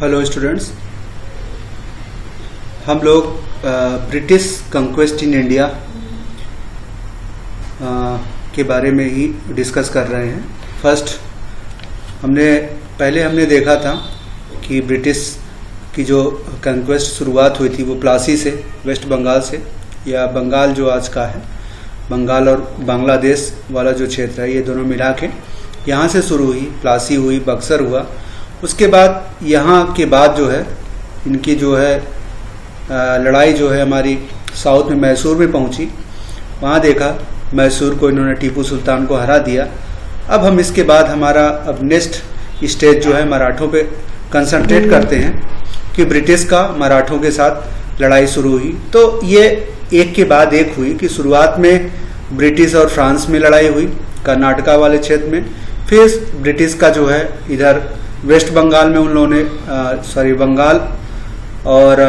Hello students, हम लोग British conquest in India के बारे में ही डिस्कस कर रहे हैं। फर्स्ट पहले हमने देखा था कि ब्रिटिश की जो कंक्वेस्ट शुरुआत हुई थी वो प्लासी से, वेस्ट बंगाल से, या बंगाल जो आज का है, बंगाल और बांग्लादेश वाला जो क्षेत्र है, ये दोनों मिला के यहाँ से शुरू हुई। प्लासी हुई, बक्सर हुआ, उसके बाद यहाँ के बाद जो है इनकी जो है लड़ाई जो है हमारी साउथ में मैसूर में पहुँची। वहाँ देखा मैसूर को इन्होंने टीपू सुल्तान को हरा दिया। अब हम इसके बाद हमारा अब नेक्स्ट स्टेज जो है मराठों पे कंसंट्रेट करते हैं कि ब्रिटिश का मराठों के साथ लड़ाई शुरू हुई। तो ये एक के बाद एक हुई कि शुरुआत में ब्रिटिश और फ्रांस में लड़ाई हुई कर्नाटका वाले क्षेत्र में, फिर ब्रिटिश का जो है इधर वेस्ट बंगाल में उन लोगों ने बंगाल और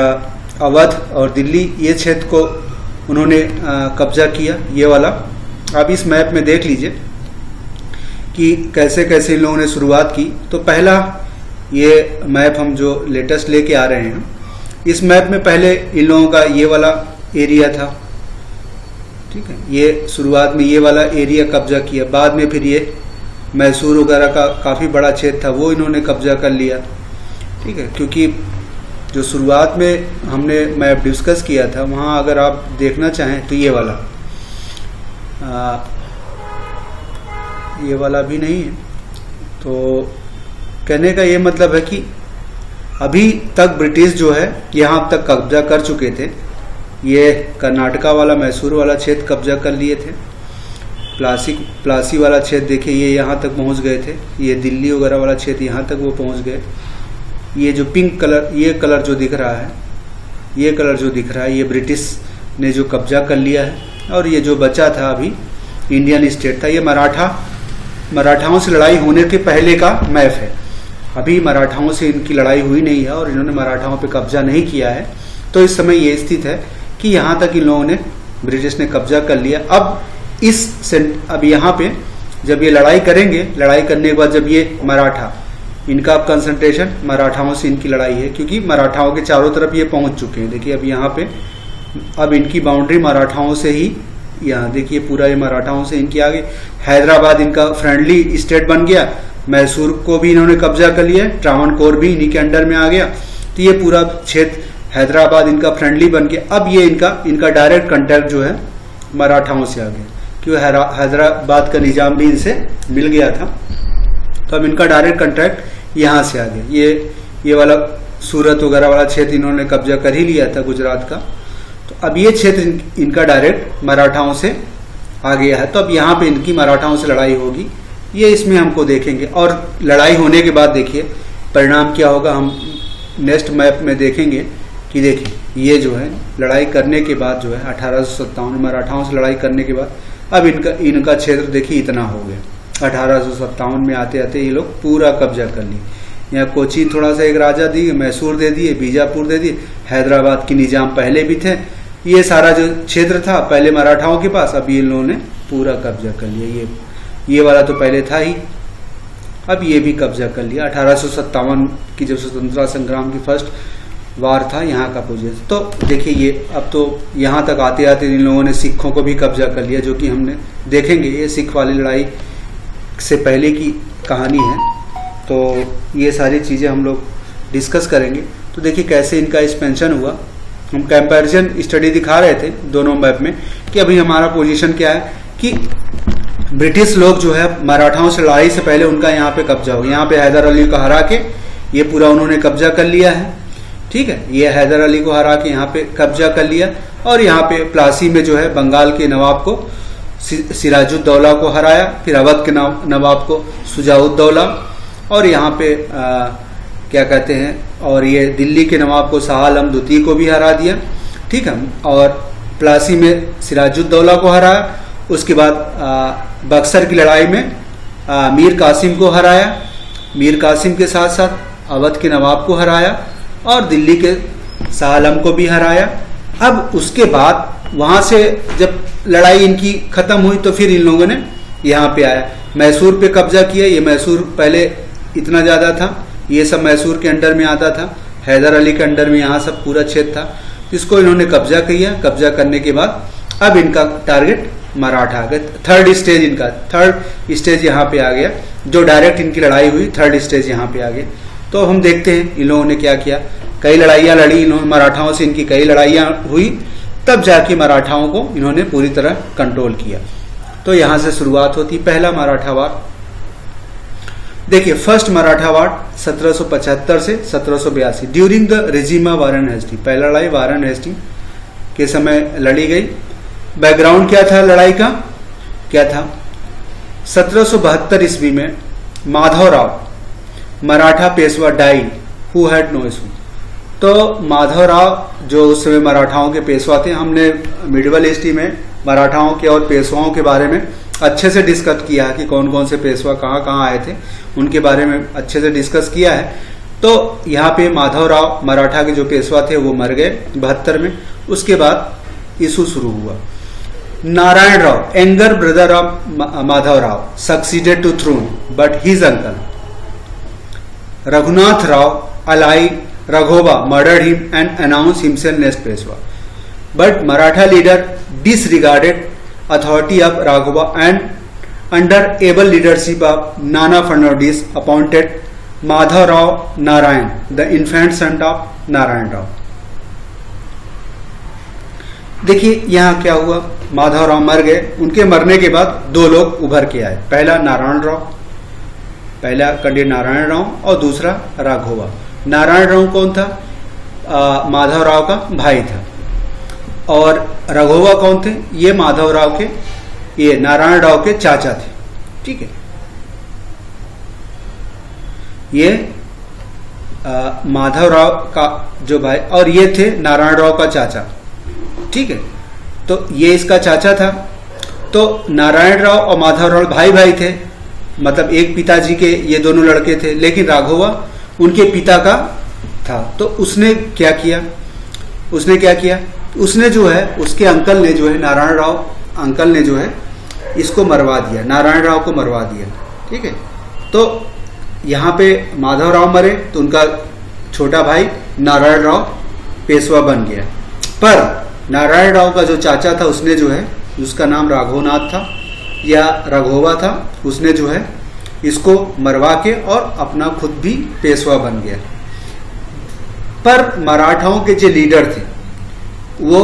अवध और दिल्ली ये क्षेत्र को उन्होंने कब्जा किया, ये वाला। आप इस मैप में देख लीजिए कि कैसे कैसे इन लोगों ने शुरुआत की। तो पहला ये मैप हम जो लेटेस्ट लेके आ रहे हैं, इस मैप में पहले इन लोगों का ये वाला एरिया था, ठीक है। ये शुरुआत में ये वाला एरिया कब्जा किया, बाद में फिर ये मैसूर वगैरह का काफ़ी बड़ा क्षेत्र था वो इन्होंने कब्जा कर लिया, ठीक है। क्योंकि जो शुरुआत में हमने मैप डिस्कस किया था वहाँ अगर आप देखना चाहें तो ये वाला भी नहीं है। तो कहने का ये मतलब है कि अभी तक ब्रिटिश जो है यहाँ तक कब्जा कर चुके थे। ये कर्नाटका वाला, मैसूर वाला क्षेत्र कब्जा कर लिए थे। प्लासी वाला क्षेत्र देखिए, ये यहाँ तक पहुँच गए थे। ये दिल्ली वगैरह वाला क्षेत्र यहाँ तक वो पहुँच गए। ये जो पिंक कलर, ये कलर जो दिख रहा है, ये ब्रिटिश ने जो कब्जा कर लिया है। और ये जो बचा था अभी इंडियन स्टेट था, ये मराठाओं से लड़ाई होने के पहले का मैप है। अभी मराठाओं से इनकी लड़ाई हुई नहीं है और इन्होंने मराठाओं पे कब्जा नहीं किया है। तो इस समय ये स्थिति है कि यहाँ तक इन लोगों ने, ब्रिटिश ने कब्जा कर लिया। अब यहाँ पे जब ये लड़ाई करेंगे, लड़ाई करने के बाद जब ये मराठा, इनका अब कंसंट्रेशन मराठाओं से इनकी लड़ाई है, क्योंकि मराठाओं के चारों तरफ ये पहुंच चुके हैं। देखिए अब यहाँ पे अब इनकी बाउंड्री मराठाओं से ही, यहाँ देखिए पूरा ये मराठाओं से इनकी आगे। हैदराबाद इनका फ्रेंडली स्टेट बन गया, मैसूर को भी इन्होंने कब्जा कर लिया, ट्रावणकोर भी इन्हीं के अंडर में आ गया। तो ये पूरा क्षेत्र हैदराबाद इनका फ्रेंडली बन गया। अब ये इनका डायरेक्ट कॉन्टैक्ट जो है मराठाओं से आ गया, क्योंकि हैदराबाद का निजाम भी इनसे मिल गया था। तो अब इनका डायरेक्ट कॉन्टैक्ट यहाँ से आ गया। ये वाला सूरत वगैरह वाला क्षेत्र इन्होंने कब्जा कर ही लिया था, गुजरात का। तो अब ये क्षेत्र इनका डायरेक्ट मराठाओं से आ गया है। तो अब यहाँ पे इनकी मराठाओं से लड़ाई होगी, ये इसमें हमको देखेंगे। और लड़ाई होने के बाद देखिए परिणाम क्या होगा, हम नेक्स्ट मैप में देखेंगे कि देखिए ये जो है लड़ाई करने के बाद जो है 1857 मराठाओं से लड़ाई करने के बाद अब इनका क्षेत्र देखिए इतना हो गया। 1857 में आते आते ये लोग पूरा कब्जा कर लिए। यहाँ कोचीन थोड़ा सा एक राजा दिए, मैसूर दे दिए, बीजापुर दे दिए, हैदराबाद की निजाम पहले भी थे। ये सारा जो क्षेत्र था पहले मराठाओं के पास, अब ये लोगों ने पूरा कब्जा कर लिया। ये वाला तो पहले था ही, अब ये भी कब्जा कर लिया। 1857 की जब स्वतंत्रता संग्राम की फर्स्ट वार था, यहाँ का पोजीशन। तो देखिए ये अब तो यहाँ तक आते आते इन लोगों ने सिखों को भी कब्जा कर लिया, जो कि हमने देखेंगे। ये सिख वाली लड़ाई से पहले की कहानी है, तो ये सारी चीज़ें हम लोग डिस्कस करेंगे। तो देखिए कैसे इनका एक्सपेंशन हुआ। हम कंपैरिजन स्टडी दिखा रहे थे दोनों मैप में कि अभी हमारा पोजीशन क्या है कि ब्रिटिश लोग जो है मराठाओं से लड़ाई से पहले उनका यहाँ पे कब्जा हो। यहाँ पे हैदर अली को हरा के ये पूरा उन्होंने कब्जा कर लिया है, ठीक है। ये हैदर अली को हरा के यहाँ पे कब्जा कर लिया। और यहाँ पे प्लासी में जो है बंगाल के नवाब को सिराजुद्दौला को हराया, फिर अवध के नवाब को शुजाउद्दौला, और यहाँ पे क्या कहते हैं, और ये दिल्ली के नवाब को शाह आलम द्वितीय को भी हरा दिया, ठीक है। और प्लासी में सिराजुद्दौला को हराया। उसके बाद बक्सर की लड़ाई में मीर कासिम को हराया, मीर कासिम के साथ साथ अवध के नवाब को हराया और दिल्ली के शाह आलम को भी हराया। अब उसके बाद वहाँ से जब लड़ाई इनकी खत्म हुई तो फिर इन लोगों ने यहाँ पे आया, मैसूर पे कब्जा किया। ये मैसूर पहले इतना ज़्यादा था, ये सब मैसूर के अंडर में आता था, हैदर अली के अंडर में यहाँ सब पूरा क्षेत्र था, इसको इन्होंने कब्जा किया। कब्जा करने के बाद अब इनका टारगेट मराठा आ गया। थर्ड स्टेज यहाँ पे आ गया, जो डायरेक्ट इनकी लड़ाई हुई, थर्ड स्टेज यहाँ पे आ गया। तो हम देखते हैं इन लोगों ने क्या किया। कई लड़ाइयाँ लड़ी इन्होंने, मराठाओं से इनकी कई लड़ाइयाँ हुई, तब जाके मराठाओं को इन्होंने पूरी तरह कंट्रोल किया। तो यहाँ से शुरुआत होती पहला मराठा वार। देखिए, फर्स्ट मराठा वार 1775 से 1782 during the regime of Varanasi. पहला लड़ाई वाराणसी के समय लड़ी गई। बैकग्राउंड क्या था लड़ाई का, क्या था? 1772 ईस्वी में Madhavrao Maratha Peshwa died who had no issue. तो माधवराव जो उस समय मराठाओं के पेशवा थे, हमने मिडिवल हिस्ट्री में मराठाओं के और पेशवाओं के बारे में अच्छे से डिस्कस किया है कि कौन कौन से पेशवा कहाँ कहाँ आए थे, उनके बारे में अच्छे से डिस्कस किया है। तो यहाँ पे माधवराव मराठा के जो पेशवा थे वो मर गए 72 में। उसके बाद इशू शुरू हुआ। Narayan Rao, younger brother of Madhavrao, succeeded to throne but his uncle Raghunath Rao ally Raghova murdered him and announced himself next Peshwa. But Maratha leader disregarded authority of Raghova and under able leadership of Nana Fernandez appointed Madhav Rao Narayan, the infant son of Narayan Rao. देखिए यहाँ क्या हुआ, माधव राव मर गए। उनके मरने के बाद दो लोग उभर के आए। पहला नारायण राव, पहला पंडित नारायण राव और दूसरा राघोवा। नारायण राव कौन था? माधव राव का भाई था। और राघोवा कौन थे? ये माधव राव के, ये नारायण राव के चाचा थे। ठीक है, ये माधव राव का जो भाई, और ये थे नारायण राव का चाचा। ठीक है, तो ये इसका चाचा था। तो नारायण राव और माधव राव भाई भाई थे, मतलब एक पिताजी के ये दोनों लड़के थे। लेकिन राघोवा उनके पिता का था। तो उसने क्या किया, उसने जो है, उसके अंकल ने जो है, नारायण राव अंकल ने जो है इसको मरवा दिया, नारायण राव को मरवा दिया। ठीक है, तो यहाँ पे माधव राव मरे तो उनका छोटा भाई नारायण राव पेशवा बन गया। पर नारायण राव का जो चाचा था, उसने जो है, उसका नाम राघवनाथ था या राघोवा था, उसने जो है इसको मरवा के और अपना खुद भी पेशवा बन गया। पर मराठाओं के जो लीडर थे वो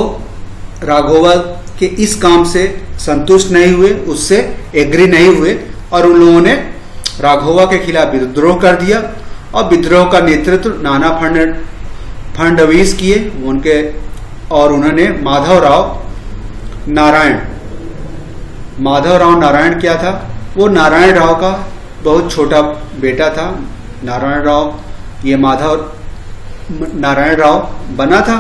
राघोवा के इस काम से संतुष्ट नहीं हुए, उससे एग्री नहीं हुए, और उन लोगों ने राघोवा के खिलाफ विद्रोह कर दिया। और विद्रोह का नेतृत्व नाना फडणवीस किए उनके, और उन्होंने माधव राव नारायण क्या था? वो नारायण राव का बहुत छोटा बेटा था। नारायण राव, ये नारायण राव बना था।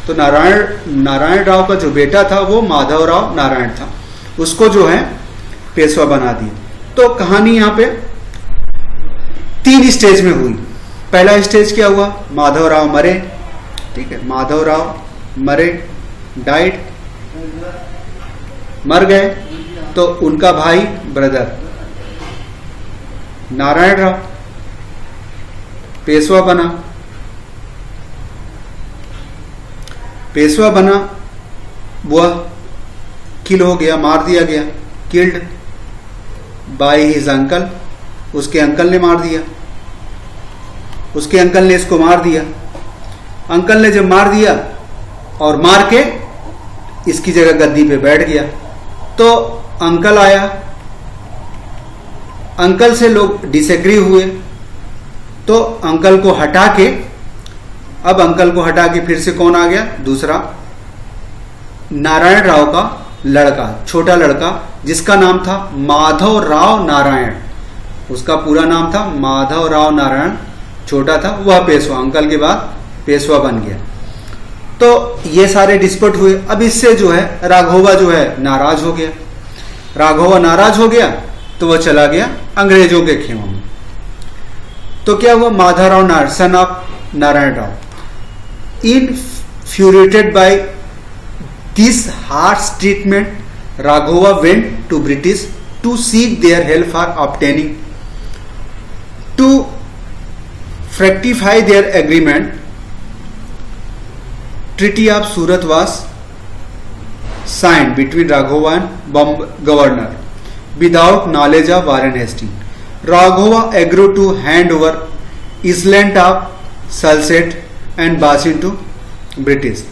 तो नारायण राव का जो बेटा था वो माधव राव नारायण था, उसको जो है पेशवा बना दिया। तो कहानी यहाँ पे 3 स्टेज में हुई। पहला स्टेज क्या हुआ? माधव राव मरे। ठीक है, माधव राव मरे, डाइड, मर गए। तो उनका भाई ब्रदर नारायण राव पेशवा बना, वह किल हो गया, मार दिया गया, किल्ड बाय हिज अंकल। उसके अंकल ने मार दिया, उसके अंकल ने इसको मार दिया। अंकल ने जब मार दिया और मार के इसकी जगह गद्दी पे बैठ गया, तो अंकल आया, अंकल से लोग डिसएग्री हुए, तो अंकल को हटा के, अब अंकल को हटा के फिर से कौन आ गया? दूसरा नारायण राव का लड़का, छोटा लड़का, जिसका नाम था माधव राव नारायण। उसका पूरा नाम था माधव राव नारायण, छोटा था, वह पेशवा, अंकल के बाद पेशवा बन गया। तो ये सारे डिस्प्यूट हुए। अब इससे जो है राघोवा जो है नाराज हो गया। राघोवा नाराज हो गया तो वह चला गया अंग्रेजों के खेमे में। तो क्या हुआ? Madhavrao Narayan, son of Narayan Rao, infuriated by this harsh treatment, Raghova went to British to seek their help for obtaining 2 rectify their agreement, Treaty of Surat was signed between Raghova and Bombay governor without knowledge of Warren Hastings. Raghova agreed to hand over island of Salsette and Basin to British.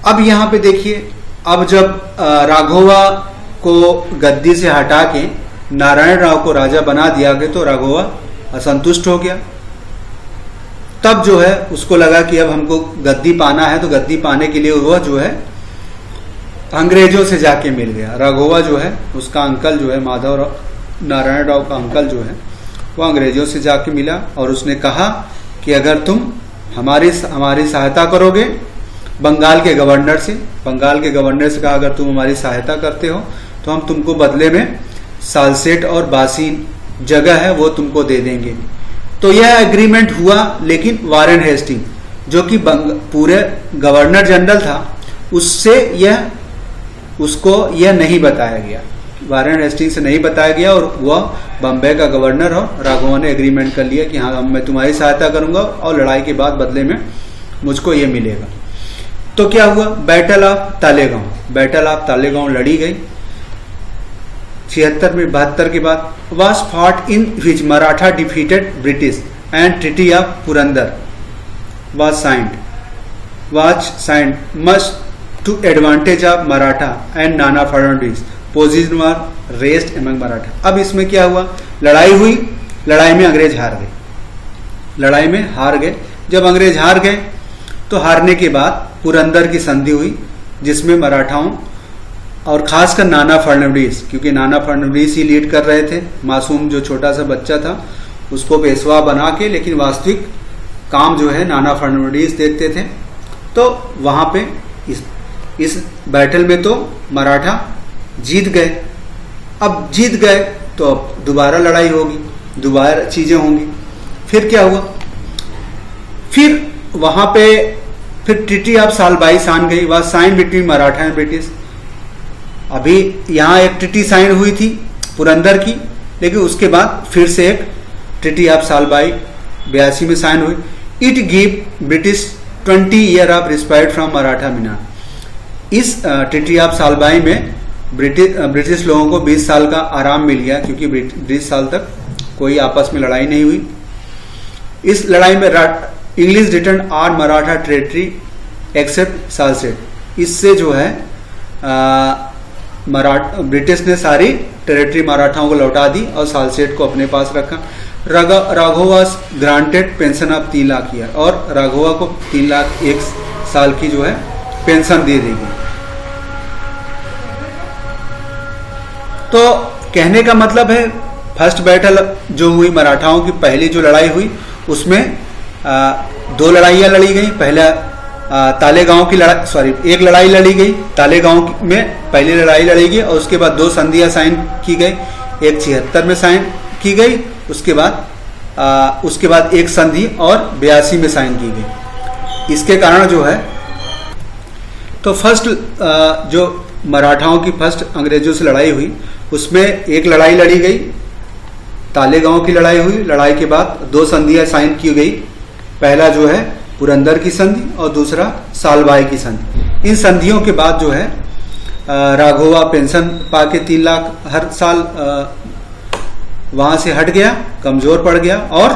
अब यहाँ पे देखिए, अब जब राघोवा को गद्दी से हटा के नारायण राव को राजा बना दिया गया तो राघोवा असंतुष्ट हो गया। तब जो है उसको लगा कि अब हमको गद्दी पाना है, तो गद्दी पाने के लिए वह जो है अंग्रेजों से जाके मिल गया। राघोवा जो है उसका अंकल जो है माधव राव, नारायण राव का अंकल जो है वो अंग्रेजों से जाके मिला और उसने कहा कि अगर तुम हमारी सहायता करोगे, बंगाल के गवर्नर से कहा अगर तुम हमारी सहायता करते हो तो हम तुमको बदले में सालसेट और बासी जगह है वो तुमको दे देंगे। तो यह एग्रीमेंट हुआ, लेकिन वारेन हेस्टिंग जो कि पूरे गवर्नर जनरल था उसको यह नहीं बताया गया, वारेन हेस्टिंग से नहीं बताया गया और वह बम्बई का गवर्नर हो। राघोवा ने एग्रीमेंट कर लिया कि हाँ मैं तुम्हारी सहायता करूंगा और लड़ाई के बाद बदले में मुझको ये मिलेगा। तो क्या हुआ, बैटल ऑफ तालेगांव लड़ी गई 76 में 72 के बाद। Was fought in which Maratha defeated British and treaty of Purandar was signed much to advantage of Maratha and Nana Phadnavis, position were rest among Maratha. अब इसमें क्या हुआ, लड़ाई हुई, लड़ाई में अंग्रेज हार गए। जब अंग्रेज हार गए तो हारने के बाद पुरंदर की संधि हुई जिसमें मराठाओं और खासकर नाना फडणवीस, क्योंकि नाना फडणवीस ही लीड कर रहे थे, मासूम जो छोटा सा बच्चा था उसको पेशवा बना के, लेकिन वास्तविक काम जो है नाना फडणवीस देखते थे। तो वहां पे इस बैटल में तो मराठा जीत गए। अब जीत गए तो अब दोबारा लड़ाई होगी, दोबारा चीजें होंगी। फिर क्या हुआ, फिर वहां पे फिर ट्रीटी ऑफ सालबाई साइन गई, वह sign between Maratha and British. अभी यहाँ एक ट्रीटी साइन हुई थी पुरंदर की, लेकिन उसके बाद फिर से एक ट्रीटी ऑफ सालबाई 82 में साइन हुई। It give British 20 year of respect from Maratha Meena. इस ट्रीटी ऑफ सालबाई में ब्रिटिश लोगों को 20 साल का आराम मिल गया, क्योंकि 20 साल तक कोई आपस में लड़ाई नहीं हुई। इस लड़ाई में English return our Maratha territory except Salsette. इससे जो है ब्रिटिश ने सारी टेरिटरी मराठाओं को लौटा दी और सालसेट को अपने पास रखा। Raghoba granted pension of 3 lakh year, और राघोवा को 3 लाख 1 साल की जो है पेंशन दे दी गई। तो कहने का मतलब है फर्स्ट बैटल जो हुई मराठाओं की पहली जो लड़ाई हुई उसमें 2 लड़ाइयाँ लड़ी गई। पहला तालेगांव की एक लड़ाई लड़ी गई, तालेगांव में पहली लड़ाई लड़ी गई और उसके बाद 2 संधियां साइन की गई। एक 76 में साइन की गई, उसके बाद एक संधि और 82 में साइन की गई। इसके कारण जो है तो फर्स्ट जो मराठाओं की फर्स्ट अंग्रेजों से लड़ाई हुई उसमें एक लड़ाई लड़ी गई, तालेगांव की लड़ाई हुई। लड़ाई के बाद 2 संधियां साइन की गई, पहला जो है पुरंदर की संधि और दूसरा सालबाई की संधि। इन संधियों के बाद जो है राघोवा पेंशन पाके 3 लाख हर साल वहां से हट गया, कमजोर पड़ गया और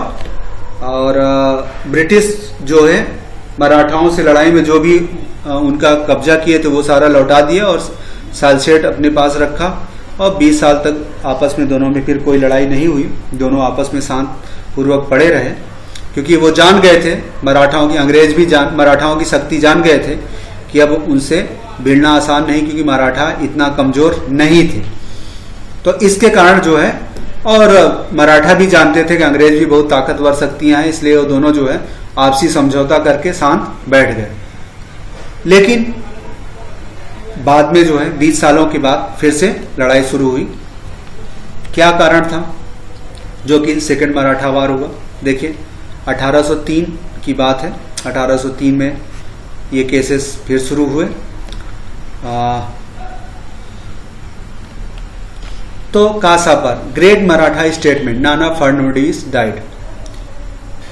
ब्रिटिश जो है मराठाओं से लड़ाई में जो भी उनका कब्जा किए थे वो सारा लौटा दिया और सालसेट अपने पास रखा। और 20 साल तक आपस में दोनों में फिर कोई लड़ाई नहीं हुई, दोनों आपस में शांत पूर्वक पड़े रहे, क्योंकि वो जान गए थे मराठाओं की, अंग्रेज भी मराठाओं की शक्ति जान गए थे कि अब उनसे भिड़ना आसान नहीं, क्योंकि मराठा इतना कमजोर नहीं थे। तो इसके कारण जो है, और मराठा भी जानते थे कि अंग्रेज भी बहुत ताकतवर शक्तियां हैं, इसलिए वो दोनों जो है आपसी समझौता करके शांत बैठ गए। लेकिन बाद में जो है 20 सालों के बाद फिर से लड़ाई शुरू हुई। क्या कारण था जो कि सेकंड मराठा वार हुआ? देखिए 1803 की बात है, 1803 में ये केसेस फिर शुरू हुए। तो कासा पर great Maratha statement, Nana Phadnavis died.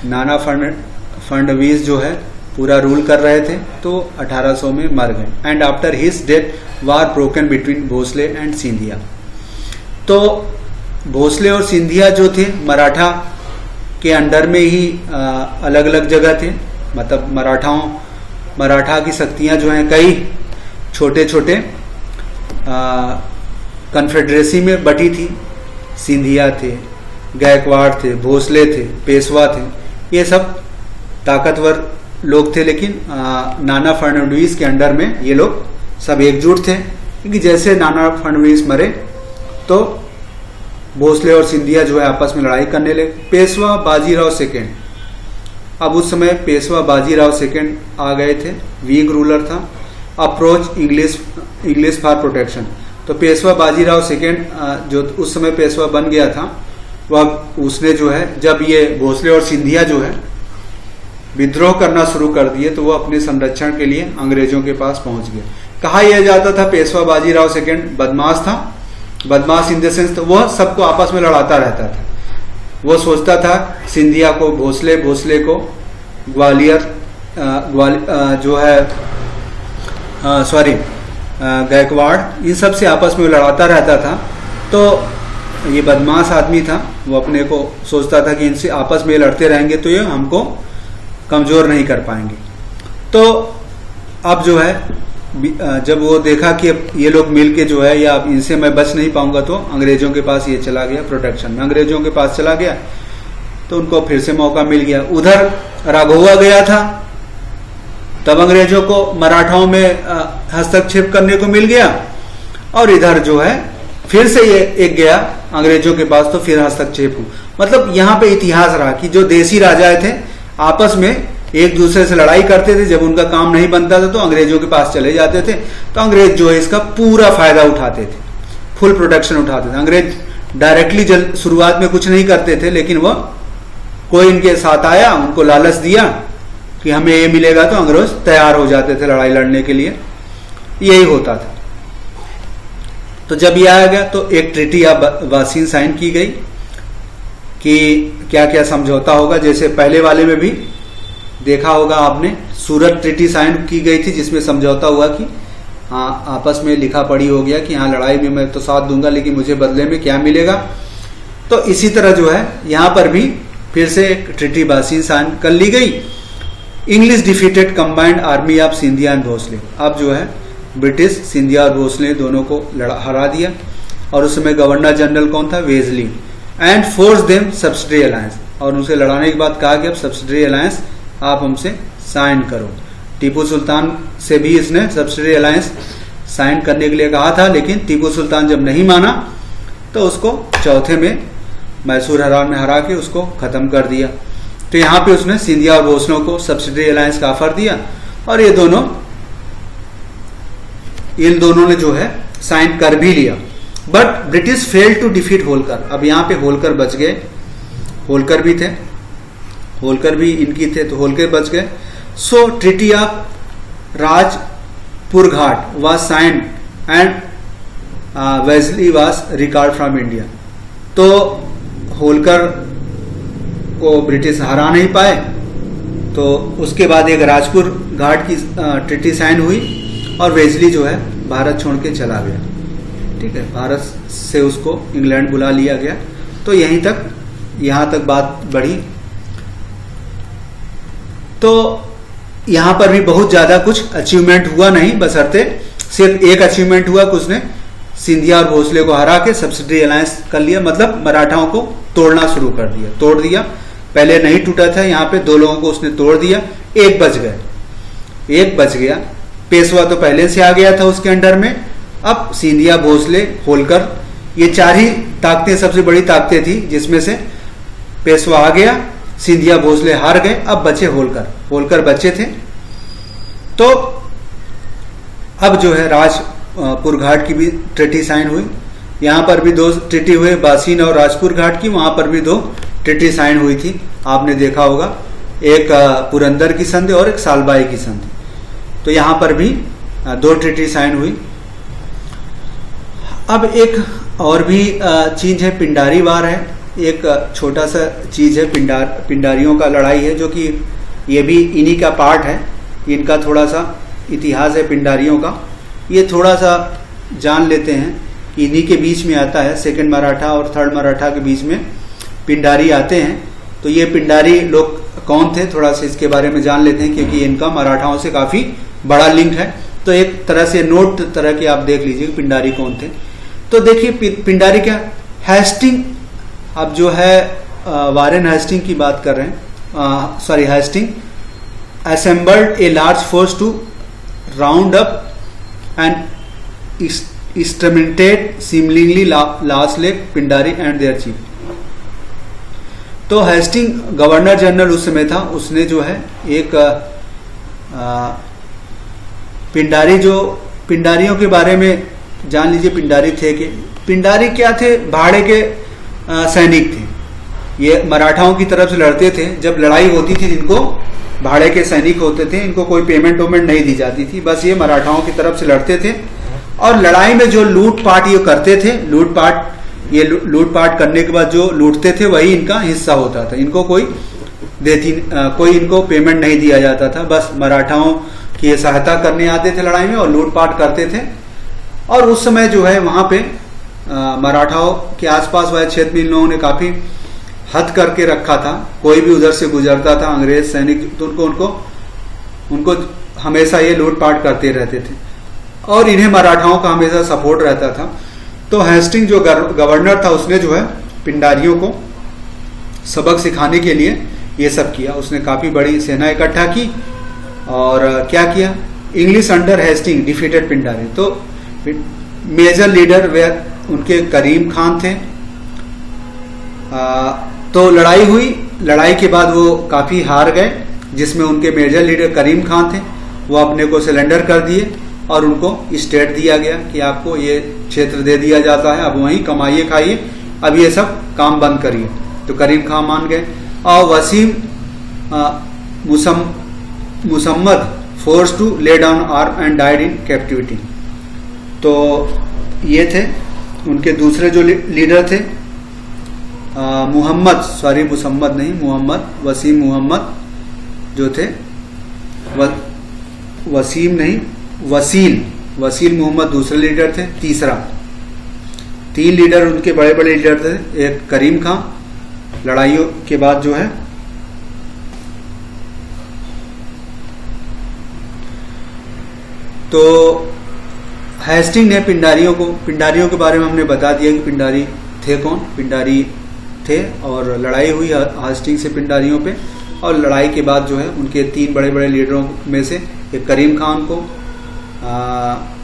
Nana Phadnavis जो है पूरा रूल कर रहे थे, तो 1800 में मर गए। And after his death war broken between Bhonsle and Scindia. तो भोसले और सिंधिया जो थे मराठा के अंडर में ही अलग अलग जगह थे, मतलब मराठा की शक्तियां जो हैं कई छोटे छोटे कन्फेडरेसी में बटी थी। सिंधिया थे, गायकवाड़ थे, भोसले थे, पेशवा थे, ये सब ताकतवर लोग थे, लेकिन नाना फडणवीस के अंडर में ये लोग सब एकजुट थे। क्योंकि जैसे नाना फडणवीस मरे तो भोसले और सिंधिया जो है आपस में लड़ाई करने लगे। पेशवा बाजीराव सेकेंड, अब उस समय पेशवा बाजीराव सेकेंड आ गए थे, वीक रूलर था। अप्रोच इंग्लिश फॉर प्रोटेक्शन, तो पेशवा बाजीराव सेकेंड जो उस समय पेशवा बन गया था, वह उसने जो है जब ये भोसले और सिंधिया जो है विद्रोह करना शुरू कर दिए, तो वो अपने संरक्षण के लिए अंग्रेजों के पास पहुंच गए। कहा यह जाता था पेशवा बाजीराव सेकेंड बदमाश था, बदमाश इन द सेंस, तो वह सबको आपस में लड़ाता रहता था। वो सोचता था सिंधिया को भोसले, भोसले को ग्वालियर, जो है गायकवाड़, इन सब से आपस में लड़ाता रहता था। तो ये बदमाश आदमी था, वो अपने को सोचता था कि इनसे आपस में लड़ते रहेंगे तो ये हमको कमजोर नहीं कर पाएंगे। तो अब जो है जब वो देखा कि अब ये लोग मिलके जो है या इनसे मैं बच नहीं पाऊंगा, तो अंग्रेजों के पास ये चला गया प्रोटेक्शन में, अंग्रेजों के पास चला गया, तो उनको फिर से मौका मिल गया। उधर राघोवा गया था, तब अंग्रेजों को मराठाओं में हस्तक्षेप करने को मिल गया, और इधर जो है फिर से ये एक गया अंग्रेजों के पास, तो फिर हस्तक्षेप हो। मतलब यहाँ पे इतिहास रहा कि जो देसी राजा थे आपस में एक दूसरे से लड़ाई करते थे, जब उनका काम नहीं बनता था तो अंग्रेजों के पास चले जाते थे, तो अंग्रेज जो है इसका पूरा फायदा उठाते थे, फुल प्रोटेक्शन उठाते थे। अंग्रेज डायरेक्टली शुरुआत में कुछ नहीं करते थे, लेकिन वह कोई इनके साथ आया, उनको लालच दिया कि हमें ये मिलेगा, तो अंग्रेज तैयार हो जाते थे लड़ाई लड़ने के लिए। यही होता था। तो जब ये आया गया तो एक ट्रीटी ऑफ वासीन साइन की गई कि क्या क्या समझौता होगा। जैसे पहले वाले में भी देखा होगा आपने, सूरत ट्रीटी साइन की गई थी, जिसमें समझौता हुआ कि हाँ आपस में लिखा पढ़ी हो गया कि हाँ लड़ाई में मैं तो साथ दूंगा, लेकिन मुझे बदले में क्या मिलेगा। तो इसी तरह जो है यहाँ पर भी फिर से एक ट्रीटी वासीन साइन कर ली गई। English defeated combined army of Scindia and Bhonsle, अब जो है ब्रिटिश सिंधिया और भोसले दोनों को हरा दिया। और उस समय गवर्नर जनरल कौन था? Wesley. And force them subsidiary alliance, और उनसे लड़ाने के बाद कहा कि अब सब्सिडरी अलायंस आप हमसे साइन करो। टीपू सुल्तान से भी इसने सब्सिडरी अलायंस साइन करने के लिए कहा था, लेकिन टीपू सुल्तान जब नहीं माना तो उसको चौथे में मैसूर हरार में हरा के उसको खत्म कर दिया। तो यहाँ पे उसने सिंधिया और भोसलों को सब्सिडरी अलायंस का ऑफर दिया, और इन दोनों ने जो है साइन कर भी लिया। But British fail to defeat Holkar. अब यहाँ पे होलकर बच गए, होलकर भी थे, होलकर भी इनकी थे, तो होलकर बच गए। So treaty of Rajpur Ghat was sign and Wellesley was recalled from India. तो होलकर को ब्रिटिश हरा नहीं पाए, तो उसके बाद एक राजपुर घाट की ट्रीटी साइन हुई, और वेजली जो है भारत छोड़ के चला गया। ठीक है, भारत से उसको इंग्लैंड बुला लिया गया। तो यहाँ तक बात बढ़ी। तो यहाँ पर भी बहुत ज्यादा कुछ अचीवमेंट हुआ नहीं, बशर्ते सिर्फ एक अचीवमेंट हुआ कि उसने सिंधिया और भोसले को हरा के सब्सिडरी अलायंस कर लिया, मतलब मराठाओं को तोड़ना शुरू कर दिया, तोड़ दिया। पहले नहीं टूटा था, यहाँ पे 2 लोगों को उसने तोड़ दिया, एक बच गया। पेशवा तो पहले से आ गया था उसके अंडर में। अब सिंधिया, भोसले, होलकर, ये 4 ही ताकतें सबसे बड़ी ताकतें थी, जिसमें से पेशवा आ गया, सिंधिया भोसले हार गए, अब बचे होलकर बचे थे। तो अब जो है राजपुर घाट की भी ट्रीटी साइन हुई। यहाँ पर भी 2 ट्रीटी हुए, बासीन और राजपुर घाट की, वहां पर भी 2 ट्रीटी साइन हुई थी, आपने देखा होगा, एक पुरंदर की संधि और एक सालबाई की संधि। तो यहाँ पर भी 2 ट्रीटी साइन हुई। अब एक और भी चीज है, पिंडारी वार है, एक छोटा सा चीज है, पिंडारियों का लड़ाई है, जो कि ये भी इन्हीं का पार्ट है। इनका थोड़ा सा इतिहास है पिंडारियों का, ये थोड़ा सा जान लेते हैं कि इन्हीं के बीच में आता है, सेकंड मराठा और थर्ड मराठा के बीच में पिंडारी आते हैं। तो ये पिंडारी लोग कौन थे, थोड़ा सा इसके बारे में जान लेते हैं, क्योंकि इनका मराठाओं से काफी बड़ा लिंक है। तो एक तरह से नोट तरह के आप देख लीजिए पिंडारी कौन थे। तो देखिए पिंडारी क्या, हेस्टिंग, अब जो है वारेन हेस्टिंग की बात कर रहे हैं, sorry Hastings assembled a large force to round up and exterminate seemingly last lake Pindari and their chief। तो हेस्टिंग गवर्नर जनरल उस समय था, उसने जो है एक पिंडारी, जो पिंडारियों के बारे में जान लीजिए। पिंडारी थे कि पिंडारी क्या थे, भाड़े के सैनिक थे। ये मराठाओं की तरफ से लड़ते थे। जब लड़ाई होती थी, जिनको भाड़े के सैनिक होते थे, इनको कोई पेमेंट वेमेंट नहीं दी जाती थी, बस ये मराठाओं की तरफ से लड़ते थे। और लड़ाई में जो लूटपाट ये करते थे, लूटपाट करने के बाद जो लूटते थे वही इनका हिस्सा होता था। इनको कोई इनको पेमेंट नहीं दिया जाता था, बस मराठाओं की सहायता करने आते थे लड़ाई में और लूटपाट करते थे। और उस समय जो है वहां पे मराठाओं के आसपास वाले क्षेत्र में इन लोगों ने काफी हद करके रखा था। कोई भी उधर से गुजरता था अंग्रेज सैनिक, तो उनको हमेशा ये लूटपाट करते रहते थे और इन्हें मराठाओं का हमेशा सपोर्ट रहता था। तो हेस्टिंग जो गवर्नर था, उसने जो है पिंडारियों को सबक सिखाने के लिए ये सब किया। उसने काफी बड़ी सेना इकट्ठा की और क्या किया, English under Hastings defeated Pindari. तो मेजर लीडर वे उनके करीम खान थे। तो लड़ाई हुई, लड़ाई के बाद वो काफी हार गए, जिसमें उनके मेजर लीडर करीम खान थे। वो अपने को सरेंडर कर दिए और उनको स्टेट दिया गया कि आपको ये क्षेत्र दे दिया जाता है, अब वहीं कमाइए खाइए, अब ये सब काम बंद करिए। तो करीम खान मान गए और वसीम मुसम्मद force to lay down arm and died in captivity. तो ये थे उनके दूसरे जो लीडर थे, वसीम मुहम्मद जो थे, वसील मोहम्मद दूसरे लीडर थे। तीन लीडर उनके बड़े बड़े लीडर थे। एक करीम खान, लड़ाइयों के बाद जो है तो हेस्टिंग ने पिंडारियों के बारे में हमने बता दिया कि पिंडारी थे कौन, पिंडारी थे और लड़ाई हुई हेस्टिंग से पिंडारियों पे। और लड़ाई के बाद जो है उनके तीन बड़े बड़े लीडरों में से एक करीम खान को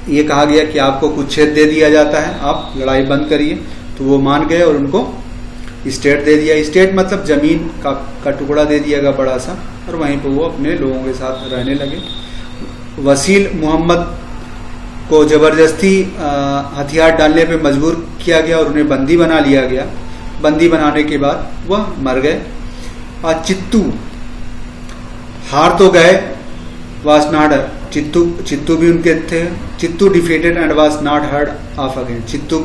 ये कहा गया कि आपको कुछ क्षेत्र दे दिया जाता है, आप लड़ाई बंद करिए। तो वो मान गए और उनको स्टेट दे दिया। स्टेट मतलब जमीन का टुकड़ा दे दिया गया बड़ा सा, और वहीं पर वो अपने लोगों के साथ रहने लगे। वसील मोहम्मद को जबरदस्ती हथियार डालने पे मजबूर किया गया और उन्हें बंदी बना लिया गया। बंदी बनाने के बाद वह मर गए। और चित्तू हार तो गए, वाज नॉट, चित्तू भी उनके थे। Chittu defeated and was not heard of again. Chittu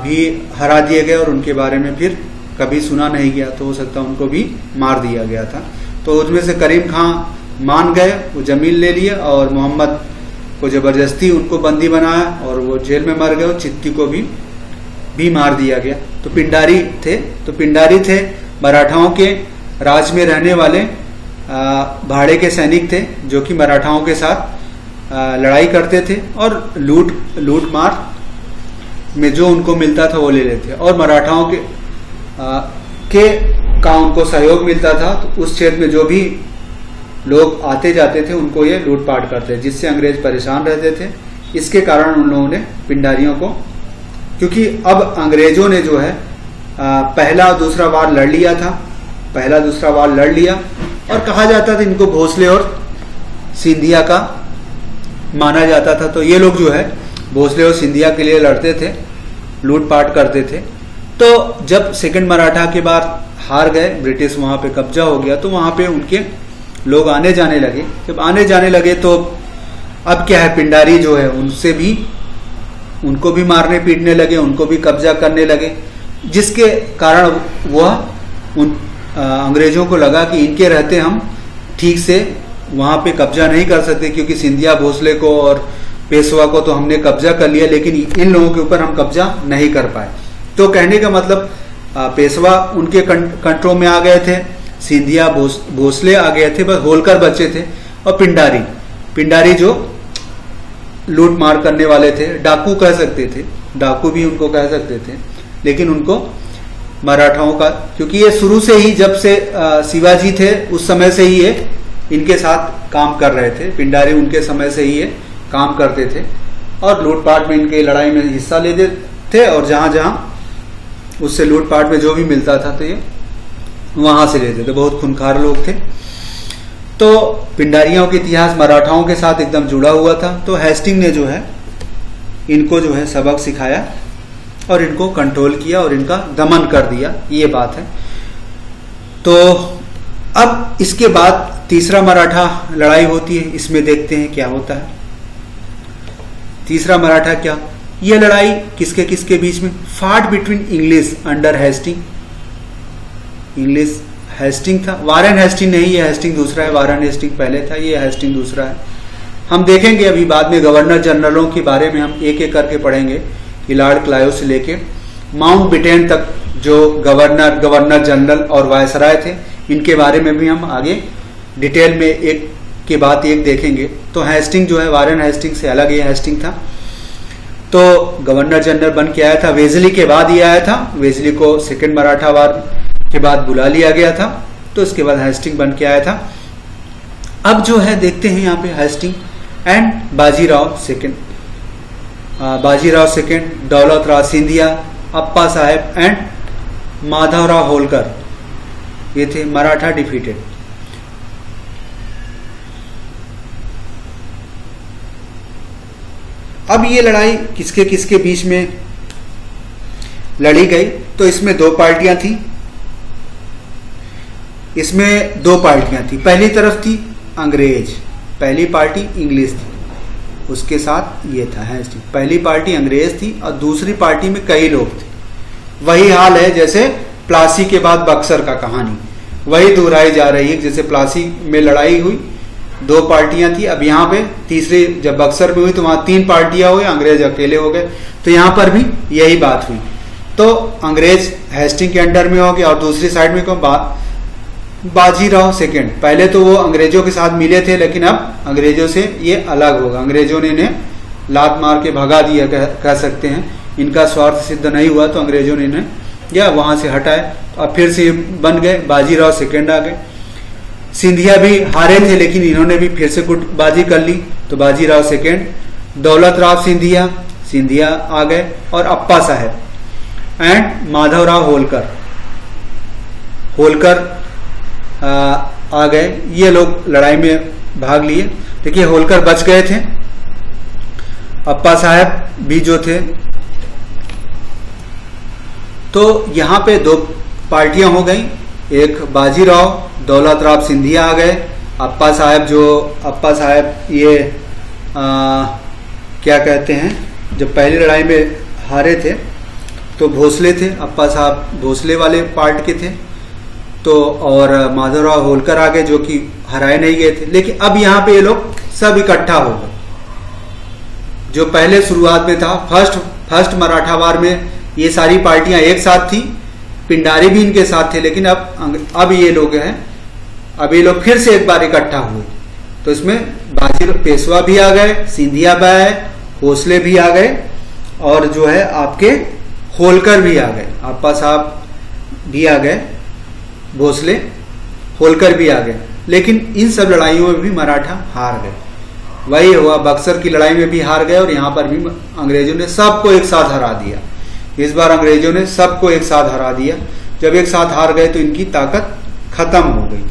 भी हरा दिए गए और उनके बारे में फिर कभी सुना नहीं गया, तो हो सकता है उनको भी मार दिया गया था। तो उसमें से करीम खान मान गए, वो जमीन ले लिए और मोहम्मद को जबरदस्ती उनको बंदी बनाया और वो जेल में मर गए और चित्ती को भी मार दिया गया। तो पिंडारी थे मराठाओं के राज में रहने वाले भाड़े के सैनिक थे, जो कि मराठाओं के साथ लड़ाई करते थे और लूट मार में जो उनको मिलता था वो ले लेते, और मराठाओं का उनको सहयोग मिलता था। तो उस क्षेत्र में जो भी लोग आते जाते थे उनको ये लूटपाट करते, जिससे अंग्रेज परेशान रहते थे। इसके कारण उन लोगों ने पिंडारियों को, क्योंकि अब अंग्रेजों ने जो है पहला दूसरा वार लड़ लिया और कहा जाता था इनको भोसले और सिंधिया का माना जाता था। तो ये लोग जो है भोसले और सिंधिया के लिए लड़ते थे, लूटपाट करते थे। तो जब सेकंड मराठा के बाद हार गए, ब्रिटिश वहां पे कब्जा हो गया, तो वहां पे उनके लोग आने जाने लगे। जब आने जाने लगे तो अब क्या है, पिंडारी जो है उनसे भी उनको भी मारने पीटने लगे, उनको भी कब्जा करने लगे, जिसके कारण वह उन अंग्रेजों को लगा कि इनके रहते हम ठीक से वहाँ पे कब्जा नहीं कर सकते, क्योंकि सिंधिया भोसले को और पेशवा को तो हमने कब्जा कर लिया, लेकिन इन लोगों के ऊपर हम कब्जा नहीं कर पाए। तो कहने का मतलब पेशवा उनके कंट्रोल में आ गए थे, सिंधिया भोसले आ गए थे, बस होलकर बचे थे, और पिंडारी जो लूट मार करने वाले थे, डाकू कह सकते थे, डाकू भी उनको कह सकते थे, लेकिन उनको मराठाओं का, क्योंकि ये शुरू से ही जब से शिवाजी थे उस समय से ही ये इनके साथ काम कर रहे थे, पिंडारी उनके समय से ही ये काम करते थे और लूटपाट में इनके लड़ाई में हिस्सा लेते थे, और जहां जहां उससे लूटपाट में जो भी मिलता था तो ये वहां से लेते थे। बहुत खूंखार लोग थे। तो पिंडारियों के इतिहास मराठाओं के साथ एकदम जुड़ा हुआ था। तो हेस्टिंग ने जो है इनको जो है सबक सिखाया और इनको कंट्रोल किया और इनका दमन कर दिया, ये बात है। तो अब इसके बाद तीसरा मराठा लड़ाई होती है, इसमें देखते हैं क्या होता है। तीसरा मराठा क्या, यह लड़ाई किसके किसके बीच में, fought between English under Hastings. English Hastings था, वारेन हेस्टिंग नहीं, ये हेस्टिंग दूसरा है, वारेन हेस्टिंग पहले था, ये हेस्टिंग दूसरा है। हम देखेंगे अभी बाद में गवर्नर जनरलों के बारे में हम एक एक करके पढ़ेंगे कि लॉर्ड क्लाइव से लेके माउंट बेटन तक जो गवर्नर जनरल और वायसराय थे, इनके बारे में भी हम आगे डिटेल में एक के बाद एक देखेंगे। तो हेस्टिंग जो है वारेन हेस्टिंग से अलग ये हेस्टिंग था। तो गवर्नर जनरल बन के आया था, वेजली के बाद ये आया था, वेजली को सेकेंड मराठा वार के बाद बुला लिया गया था, तो इसके बाद हेस्टिंग बन के आया था। अब जो है देखते हैं यहाँ पे हेस्टिंग एंड बाजीराव सेकेंड, दौलत राव सिंधिया, अप्पा साहेब एंड माधवराव होलकर, ये थे मराठा डिफीटेड। अब ये लड़ाई किसके किसके बीच में लड़ी गई, तो इसमें दो पार्टियां थी। इसमें दो पार्टियां थी, पहली तरफ थी अंग्रेज, पहली पार्टी इंग्लिश थी, उसके साथ ये था हेस्टिंग। पहली पार्टी अंग्रेज थी और दूसरी पार्टी में कई लोग थे। वही हाल है जैसे प्लासी के बाद बक्सर का कहानी, वही दोहराई जा रही है। जैसे प्लासी में लड़ाई हुई, दो पार्टियां थी, अब यहाँ पे तीसरी जब बक्सर में हुई तो वहां तीन पार्टियां हुई, अंग्रेज अकेले हो गए। तो यहाँ पर भी यही बात हुई। तो अंग्रेज हेस्टिंग के अंडर में हो गया और दूसरी साइड में कौन, बाजीराव सेकेंड। पहले तो वो अंग्रेजों के साथ मिले थे, लेकिन अब अंग्रेजों से ये अलग होगा। अंग्रेजों ने इन्हें लात मार के भगा दिया, कह सकते हैं। इनका स्वार्थ सिद्ध नहीं हुआ तो अंग्रेजों ने इन्हें या वहां से हटाए और फिर से बन गए, बाजीराव सेकेंड आ गए। सिंधिया भी हारे थे, लेकिन इन्होंने भी फिर से गुटबाजी कर ली, तो बाजीराव सेकेंड। दौलत राव सिंधिया आ गए, और अप्पा साहेब एंड माधवराव होलकर आ गए। ये लोग लड़ाई में भाग लिए। देखिए होलकर बच गए थे, अप्पा साहब भी जो थे। तो यहां पे दो पार्टियां हो गई, एक बाजीराव दौलत राव सिंधिया आ गए, अप्पा साहब ये क्या कहते हैं, जब पहली लड़ाई में हारे थे तो भोसले थे, अप्पा साहब भोसले वाले पार्ट के थे। तो और माधवराव होलकर आ गए जो कि हराए नहीं गए थे। लेकिन अब यहाँ पे ये लोग सब इकट्ठा हो गए। जो पहले शुरुआत में था फर्स्ट मराठा वार में ये सारी पार्टियां एक साथ थी, पिंडारी भी इनके साथ थे, लेकिन अब ये लोग हैं, अब ये लोग फिर से एक बार इकट्ठा हुए। तो इसमें पेशवा भी आ गए, सिंधिया भी आए, भोसले भी आ गए, और जो है आपके होलकर भी आ गए, अप्पा साहब भी आ गए, भोसले होलकर भी आ गए। लेकिन इन सब लड़ाइयों में भी मराठा हार गए। वही हुआ, बक्सर की लड़ाई में भी हार गए, और यहाँ पर भी अंग्रेजों ने सबको एक साथ हरा दिया। इस बार अंग्रेजों ने सबको एक साथ हरा दिया। जब एक साथ हार गए तो इनकी ताकत खत्म हो गई,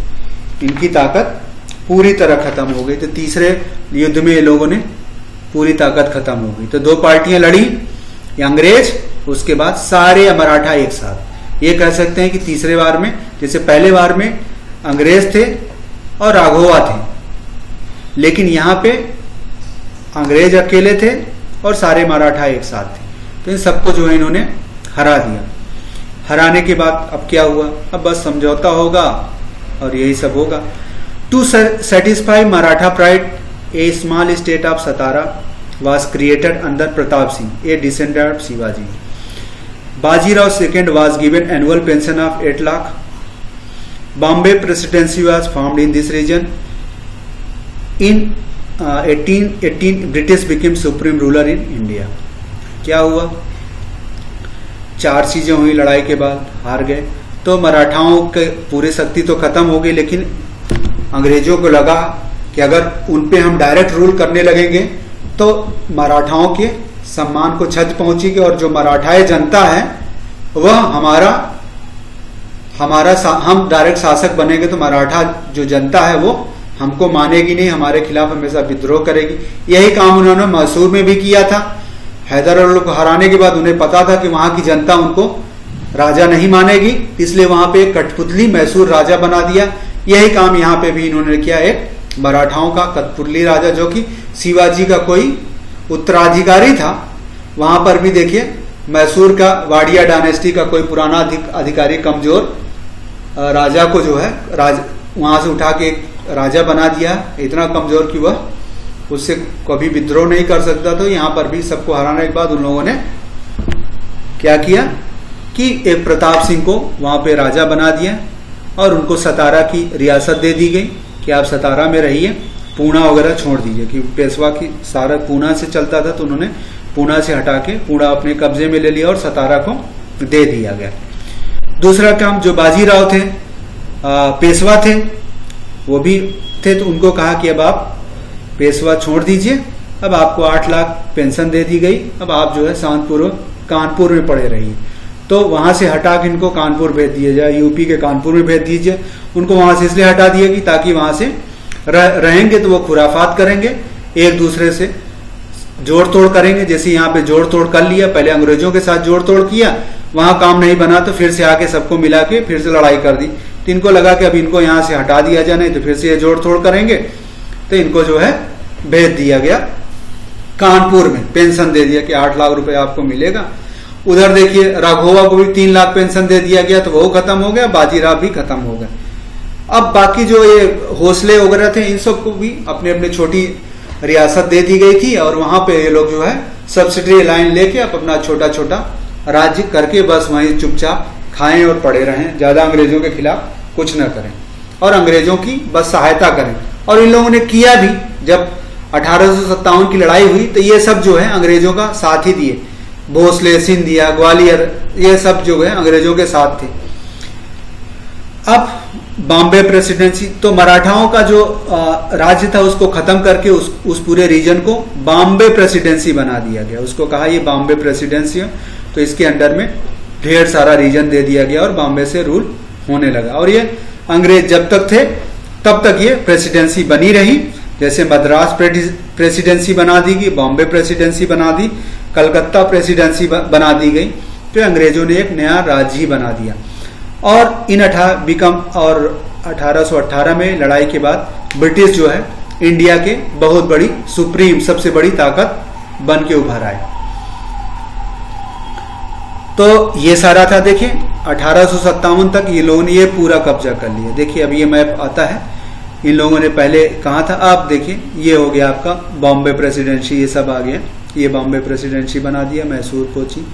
इनकी ताकत पूरी तरह खत्म हो गई। तो तीसरे युद्ध में ये लोगों ने पूरी ताकत खत्म हो गई। तो दो पार्टियां लड़ी, अंग्रेज, उसके बाद सारे मराठा एक साथ। ये कह सकते हैं कि तीसरे बार में, जैसे पहले बार में अंग्रेज थे और राघोवा थे, लेकिन यहाँ पे अंग्रेज अकेले थे और सारे मराठा एक साथ थे। तो इन सबको जो है इन्होंने हरा दिया। हराने के बाद अब क्या हुआ, अब बस समझौता होगा और यही सब होगा। To satisfy Maratha pride a small state of Satara was created under Pratap Singh, a descendant of Shivaji. Bajirao II was given annual pension of 8 lakh. Bombay Presidency was formed in this region. In 1818 British became supreme ruler in India. क्या हुआ, 4 चीजें हुई लड़ाई के बाद, हार गए तो मराठाओं के पूरी शक्ति तो खत्म हो गई, लेकिन अंग्रेजों को लगा कि अगर उन पे हम डायरेक्ट रूल करने लगेंगे तो मराठाओं के सम्मान को क्षति पहुंचेगी और जो मराठाई जनता है वह हम डायरेक्ट शासक बनेंगे तो मराठा जो जनता है वो हमको मानेगी नहीं, हमारे खिलाफ हमेशा विद्रोह करेगी। यही काम उन्होंने मैसूर में भी किया था। हैदर अली को हराने के बाद उन्हें पता था कि वहां की जनता उनको राजा नहीं मानेगी, इसलिए वहां पे कठपुतली मैसूर राजा बना दिया। यही काम यहाँ पे भी इन्होंने किया, एक मराठाओं का कठपुतली राजा जो कि शिवाजी का कोई उत्तराधिकारी था। वहां पर भी देखिए मैसूर का वाडिया डायनेस्टी का कोई पुराना अधिकारी कमजोर राजा को जो है वहां से उठा के राजा बना दिया, इतना कमजोर कि वह उससे कभी विद्रोह नहीं कर सकता। तो यहाँ पर भी सबको हराने के बाद उन लोगों ने क्या किया कि एक प्रताप सिंह को वहां पे राजा बना दिया और उनको सतारा की रियासत दे दी गई कि आप सतारा में रहिए, पूना वगैरह छोड़ दीजिए, कि पेशवा की सारा पूना से चलता था तो उन्होंने पूना से हटा के पूना अपने कब्जे में ले लिया और सतारा को दे दिया गया। दूसरा काम, जो बाजीराव थे पेशवा थे वो भी थे, तो उनको कहा कि अब आप पेशवा छोड़ दीजिए, अब आपको 8 लाख पेंशन दे दी गई, अब आप जो है शांतिपूर्वक कानपुर में पड़े रहिए। तो वहां से हटा के इनको कानपुर भेज दिया जाए, यूपी के कानपुर में भेज दीजिए। उनको वहां से इसलिए हटा दिया कि ताकि वहां से रहेंगे तो वो खुराफात करेंगे, एक दूसरे से जोड़ तोड़ करेंगे। जैसे यहाँ पे जोड़ तोड़ कर लिया, पहले अंग्रेजों के साथ जोड़ तोड़ किया, वहां काम नहीं बना तो फिर से आके सबको मिला के फिर से लड़ाई कर दी। तो इनको लगा कि अब इनको यहाँ से हटा दिया जाए, नहीं तो फिर से ये जोड़ तोड़ करेंगे, तो इनको जो है भेज दिया गया कानपुर में, पेंशन दे दिया कि 8 लाख रुपए आपको मिलेगा। उधर देखिए राघोवा को भी 3 लाख पेंशन दे दिया गया, तो वो खत्म हो गया, बाजीराव भी खत्म हो गया। अब बाकी जो ये हौसले वगैरह थे इन सबको भी अपने अपने छोटी रियासत दे दी गई थी और वहां पे ये लोग जो है सब्सिडी लाइन लेके अपना छोटा छोटा राज्य करके बस वहीं चुपचाप खाएं और पड़े रहें, ज्यादा अंग्रेजों के खिलाफ कुछ न करें और अंग्रेजों की बस सहायता करें। और इन लोगों ने किया भी। जब 1857 की लड़ाई हुई तो ये सब जो है अंग्रेजों का साथ ही दिए, भोसले, सिंधिया, ग्वालियर, ये सब जो है अंग्रेजों के साथ थे। अब बॉम्बे प्रेसिडेंसी, तो मराठाओं का जो राज्य था उसको खत्म करके उस पूरे रीजन को बॉम्बे प्रेसिडेंसी बना दिया गया। उसको कहा ये बॉम्बे प्रेसिडेंसी है, तो इसके अंडर में ढेर सारा रीजन दे दिया गया और बॉम्बे से रूल होने लगा। और ये अंग्रेज जब तक थे तब तक ये प्रेसिडेंसी बनी रही। जैसे मद्रास प्रेसिडेंसी बना दी गई, बॉम्बे प्रेसिडेंसी बना दी, कलकत्ता प्रेसिडेंसी बना दी गई, तो अंग्रेजों ने एक नया राज्य ही बना दिया। और इन 1818 में लड़ाई के बाद ब्रिटिश जो है इंडिया के बहुत बड़ी सुप्रीम सबसे बड़ी ताकत बन के उभर आए। तो ये सारा था। देखिए 1857 तक ये लोगों ने ये पूरा कब्जा कर लिया। देखिए अब ये मैप आता है, इन लोगों ने पहले कहा था। आप देखिए ये हो गया आपका बॉम्बे प्रेसिडेंसी, ये सब आ गया, ये बॉम्बे प्रेसिडेंसी बना दिया, मैसूर, कोची,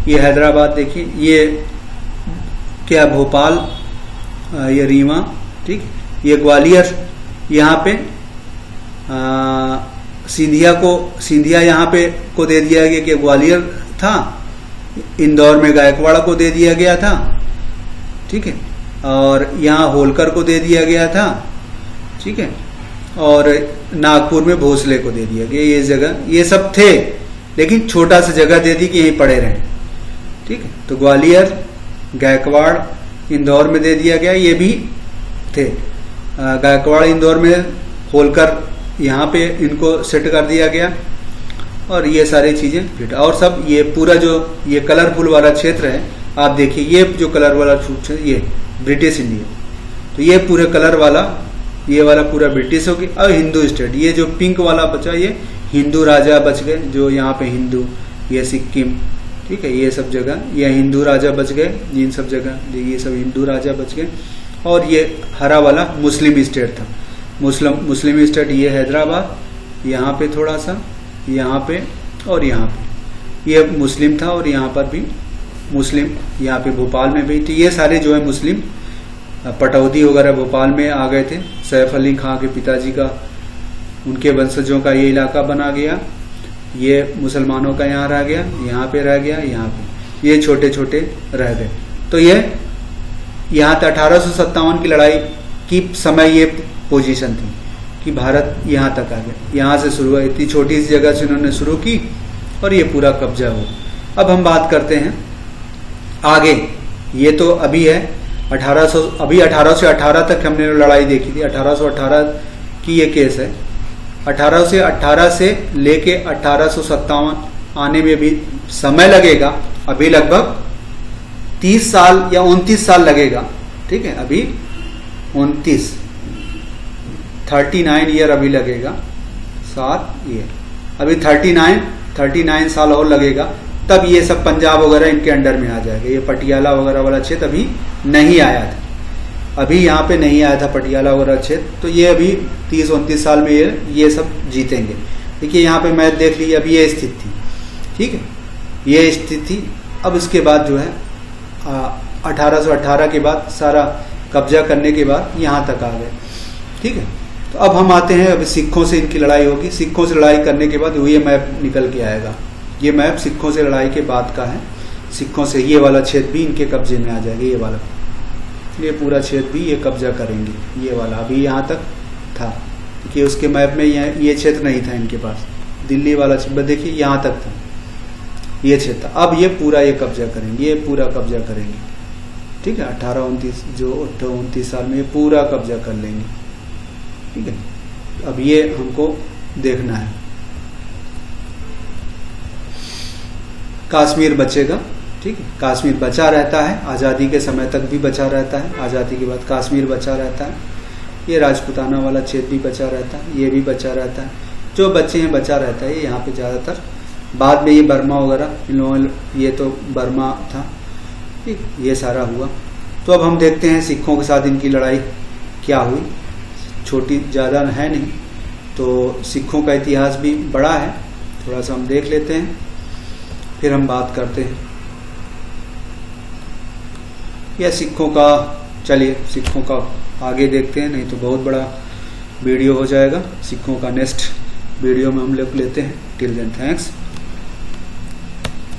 ये हैदराबाद, देखिए ये क्या भोपाल, ये रीवा, ठीक, ये ग्वालियर, यहाँ पे सिंधिया यहाँ पे को दे दिया गया कि ग्वालियर था। इंदौर में गायकवाड़ को दे दिया गया था, ठीक है, और यहाँ होलकर को दे दिया गया था, ठीक है, और नागपुर में भोसले को दे दिया गया। ये जगह ये सब थे, लेकिन छोटा सा जगह दे दी कि यहीं पड़े रहे, ठीक है। तो ग्वालियर, गायकवाड़, इंदौर में दे दिया गया, ये भी थे। गायकवाड़ इंदौर में, होलकर यहाँ पे इनको सेट कर दिया गया और ये सारी चीजें फिट। और सब ये पूरा जो ये कलरफुल वाला क्षेत्र है, आप देखिए ये जो कलर वाला क्षेत्र, ये ब्रिटिश इंडिया, तो ये पूरे कलर वाला, ये वाला पूरा ब्रिटिश हो गया। और हिंदू स्टेट, ये जो पिंक वाला बचा ये हिंदू राजा बच गए, जो यहाँ पे हिंदू, ये सिक्किम, ठीक है, ये सब जगह ये हिंदू राजा बच गए, इन सब जगह ये सब हिंदू राजा बच गए। और ये हरा वाला मुस्लिम स्टेट था, मुस्लिम स्टेट, ये हैदराबाद, यहाँ पे थोड़ा सा, यहाँ पे और यहाँ पे ये मुस्लिम था, और यहाँ पर भी मुस्लिम, यहाँ पे भोपाल में भी। तो ये सारे जो है मुस्लिम, पटौदी वगैरह भोपाल में आ गए थे, सैफ अली खां के पिताजी का, उनके वंशजों का ये इलाका बना गया। ये मुसलमानों का यहाँ रह गया, यहाँ पे रह गया, यहाँ पे ये छोटे छोटे रह गए। तो ये यहाँ तक 1857 की लड़ाई की समय ये पोजीशन थी कि भारत यहाँ तक आ गया, यहाँ से शुरू हुआ, इतनी छोटी सी जगह से उन्होंने शुरू की और ये पूरा कब्जा हुआ। अब हम बात करते हैं आगे, ये तो अभी है 1818 तक हमने लड़ाई देखी थी, 1818 की ये केस है। 1818 से लेके 1857 आने में भी समय लगेगा, अभी लगभग 30 साल या 29 साल लगेगा, ठीक है, अभी 39 ईयर अभी लगेगा, 7 ईयर, अभी 39 साल और लगेगा, तब ये सब पंजाब वगैरह इनके अंडर में आ जाएगा। ये पटियाला वगैरह वाला क्षेत्र अभी नहीं आया था, अभी यहाँ पे नहीं आया था पटियाला वगैरह क्षेत्र, तो ये अभी 30-29 साल में ये सब जीतेंगे। देखिए यहाँ पे मैच देख लीजिए, अभी ये स्थिति थी, ठीक है, ये स्थिति थी। अब इसके बाद जो है 1818 के बाद सारा कब्जा करने के बाद यहाँ तक आ गए, ठीक है। तो अब हम आते हैं, अभी सिखों से इनकी लड़ाई होगी, सिखों से लड़ाई करने के बाद ये मैप निकल के आएगा, ये मैप सिखों से लड़ाई के बाद का है। सिखों से ये वाला क्षेत्र भी इनके कब्जे में आ जाएगा, ये वाला, ये पूरा क्षेत्र भी ये कब्जा करेंगे, ये वाला अभी यहाँ तक था, कि उसके मैप में ये क्षेत्र नहीं था इनके पास, दिल्ली वाला क्षेत्र देखिए यहाँ तक था, ये क्षेत्र। अब ये पूरा ये कब्जा करेंगे, ये पूरा कब्जा करेंगे, ठीक है। 29 साल में ये पूरा कब्जा कर लेंगे, ठीक है। अब ये हमको देखना है, कश्मीर बचेगा, ठीक है, कश्मीर बचा रहता है, आज़ादी के समय तक भी बचा रहता है, आज़ादी के बाद कश्मीर बचा रहता है, ये राजपूताना वाला क्षेत्र भी बचा रहता है, ये भी बचा रहता है, जो बच्चे हैं बचा रहता है। यहाँ पे ज़्यादातर बाद में ये बर्मा वगैरह, इन लोगों, ये तो बर्मा था, ठीक, ये सारा हुआ। तो अब हम देखते हैं सिखों के साथ इनकी लड़ाई क्या हुई, छोटी ज़्यादा है नहीं, तो सिखों का इतिहास भी बड़ा है, थोड़ा सा हम देख लेते हैं, फिर हम बात करते हैं। या सिखों का, चलिए सिखों का आगे देखते हैं, नहीं तो बहुत बड़ा वीडियो हो जाएगा। सिखों का नेक्स्ट वीडियो में हम लोग लेते हैं। Till then thanks.